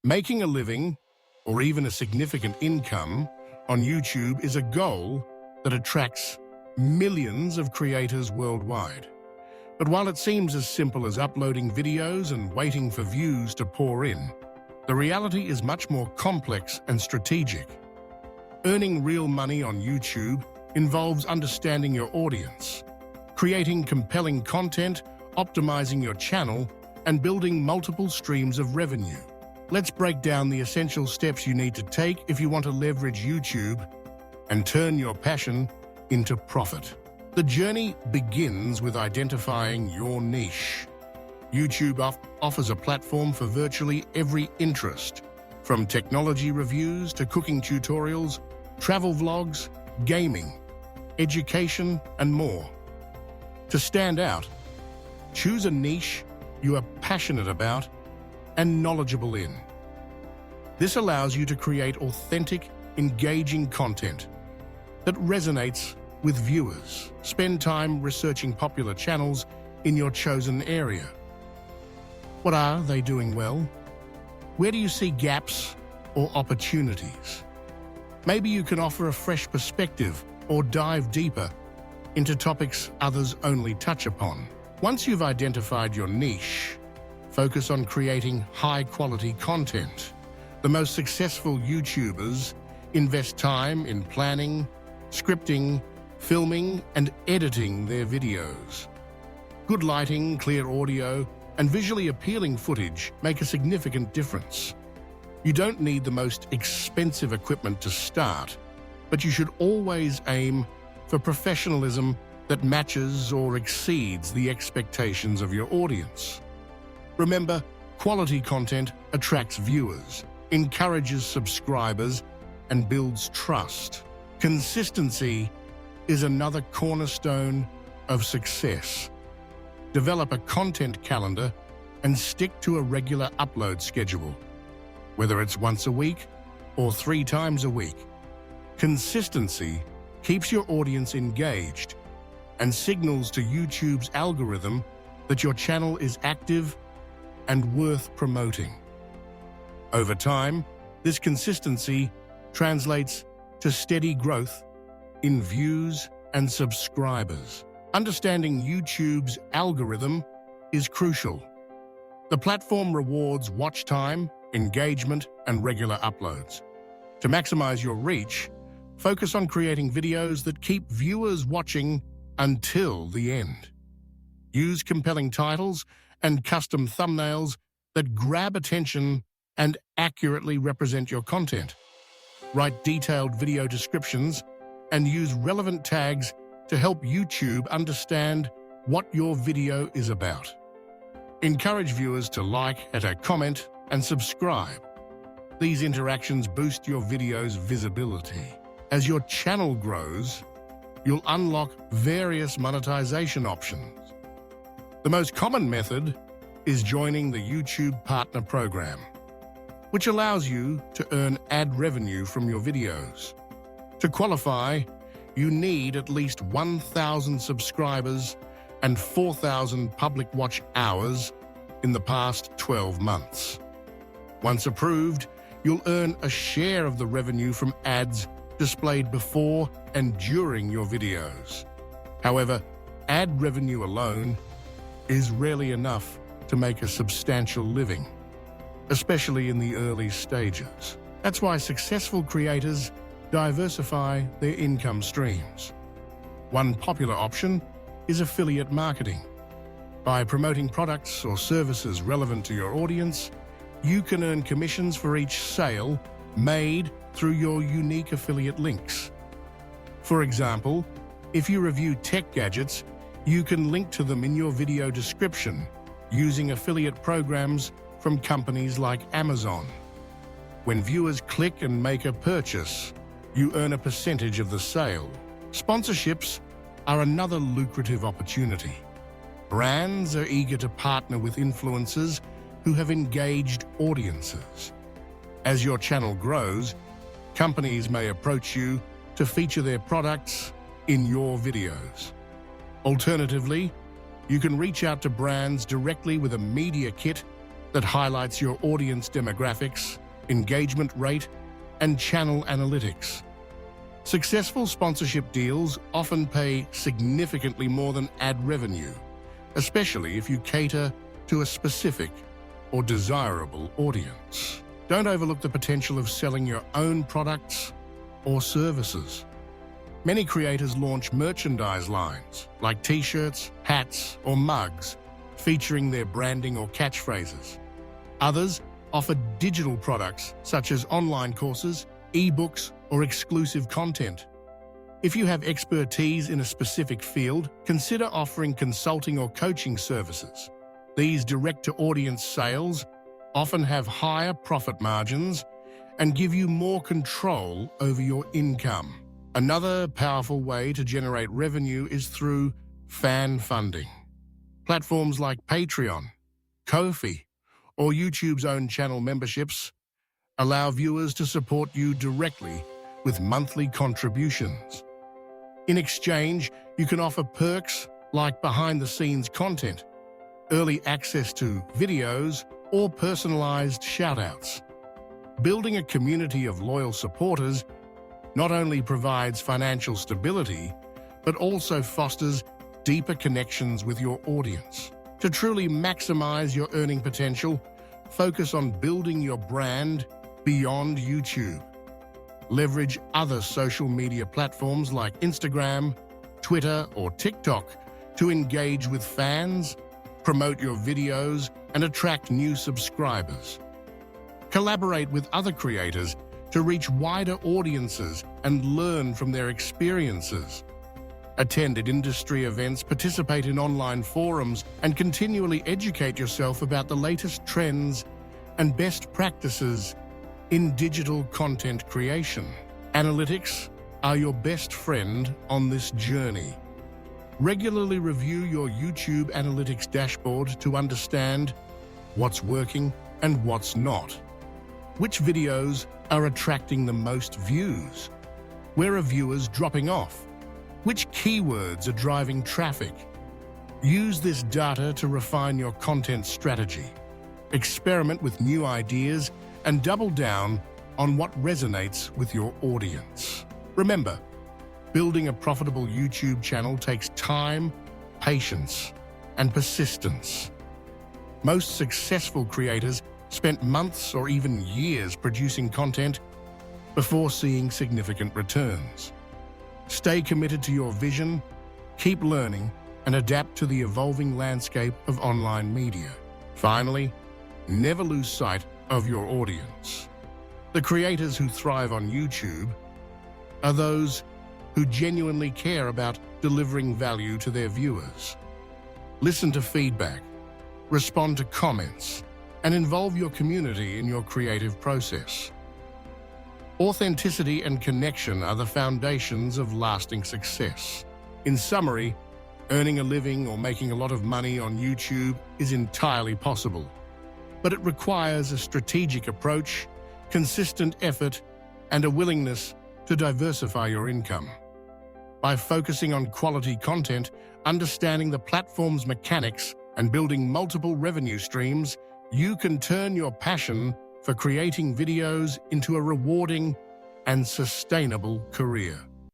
Making a living, or even a significant income, on YouTube is a goal that attracts millions of creators worldwide. But while it seems as simple as uploading videos and waiting for views to pour in, the reality is much more complex and strategic. Earning real money on YouTube involves understanding your audience, creating compelling content, optimizing your channel, and building multiple streams of revenue. Let's break down the essential steps you need to take if you want to leverage YouTube and turn your passion into profit. The journey begins with identifying your niche. YouTube offers a platform for virtually every interest, from technology reviews to cooking tutorials, travel vlogs, gaming, education, and more. To stand out, choose a niche you are passionate about and knowledgeable in. This allows you to create authentic, engaging content that resonates with viewers. Spend time researching popular channels in your chosen area. What are they doing well? Where do you see gaps or opportunities? Maybe you can offer a fresh perspective or dive deeper into topics others only touch upon. Once you've identified your niche, focus on creating high-quality content. The most successful YouTubers invest time in planning, scripting, filming, and editing their videos. Good lighting, clear audio, and visually appealing footage make a significant difference. You don't need the most expensive equipment to start, but you should always aim for professionalism that matches or exceeds the expectations of your audience. Remember, quality content attracts viewers, encourages subscribers, and builds trust. Consistency is another cornerstone of success. Develop a content calendar and stick to a regular upload schedule, whether it's once a week or 3 times a week. Consistency keeps your audience engaged and signals to YouTube's algorithm that your channel is active and worth promoting. Over time, this consistency translates to steady growth in views and subscribers. Understanding YouTube's algorithm is crucial. The platform rewards watch time, engagement, and regular uploads. To maximize your reach, focus on creating videos that keep viewers watching until the end. Use compelling titles and custom thumbnails that grab attention and accurately represent your content. Write detailed video descriptions and use relevant tags to help YouTube understand what your video is about. Encourage viewers to like, comment, and subscribe. These interactions boost your video's visibility. As your channel grows, you'll unlock various monetization options. The most common method is joining the YouTube Partner Program, which allows you to earn ad revenue from your videos. To qualify, you need at least 1,000 subscribers and 4,000 public watch hours in the past 12 months. Once approved, you'll earn a share of the revenue from ads displayed before and during your videos. However, ad revenue alone is rarely enough to make a substantial living, especially in the early stages. That's why successful creators diversify their income streams. One popular option is affiliate marketing. By promoting products or services relevant to your audience, you can earn commissions for each sale made through your unique affiliate links. For example, if you review tech gadgets, you can link to them in your video description using affiliate programs from companies like Amazon. When viewers click and make a purchase, you earn a percentage of the sale. Sponsorships are another lucrative opportunity. Brands are eager to partner with influencers who have engaged audiences. As your channel grows, companies may approach you to feature their products in your videos. Alternatively, you can reach out to brands directly with a media kit that highlights your audience demographics, engagement rate, and channel analytics. Successful sponsorship deals often pay significantly more than ad revenue, especially if you cater to a specific or desirable audience. Don't overlook the potential of selling your own products or services. Many creators launch merchandise lines like t-shirts, hats, or mugs featuring their branding or catchphrases. Others offer digital products such as online courses, ebooks, or exclusive content. If you have expertise in a specific field, consider offering consulting or coaching services. These direct-to-audience sales often have higher profit margins and give you more control over your income. Another powerful way to generate revenue is through fan funding. Platforms like Patreon, Ko-fi, or YouTube's own channel memberships allow viewers to support you directly with monthly contributions. In exchange, you can offer perks like behind-the-scenes content, early access to videos, or personalized shout-outs. Building a community of loyal supporters not only provides financial stability, but also fosters deeper connections with your audience. To truly maximize your earning potential, focus on building your brand beyond YouTube. Leverage other social media platforms like Instagram, Twitter, or TikTok to engage with fans, promote your videos, and attract new subscribers. Collaborate with other creators to reach wider audiences and learn from their experiences. Attend industry events, participate in online forums, and continually educate yourself about the latest trends and best practices in digital content creation. Analytics are your best friend on this journey. Regularly review your YouTube analytics dashboard to understand what's working and what's not. Which videos are attracting the most views? Where are viewers dropping off? Which keywords are driving traffic? Use this data to refine your content strategy. Experiment with new ideas and double down on what resonates with your audience. Remember, building a profitable YouTube channel takes time, patience, and persistence. Most successful creators spent months or even years producing content before seeing significant returns. Stay committed to your vision, keep learning, and adapt to the evolving landscape of online media. Finally, never lose sight of your audience. The creators who thrive on YouTube are those who genuinely care about delivering value to their viewers. Listen to feedback, respond to comments, and involve your community in your creative process. Authenticity and connection are the foundations of lasting success. In summary, earning a living or making a lot of money on YouTube is entirely possible, but it requires a strategic approach, consistent effort, and a willingness to diversify your income. By focusing on quality content, understanding the platform's mechanics, and building multiple revenue streams, you can turn your passion for creating videos into a rewarding and sustainable career.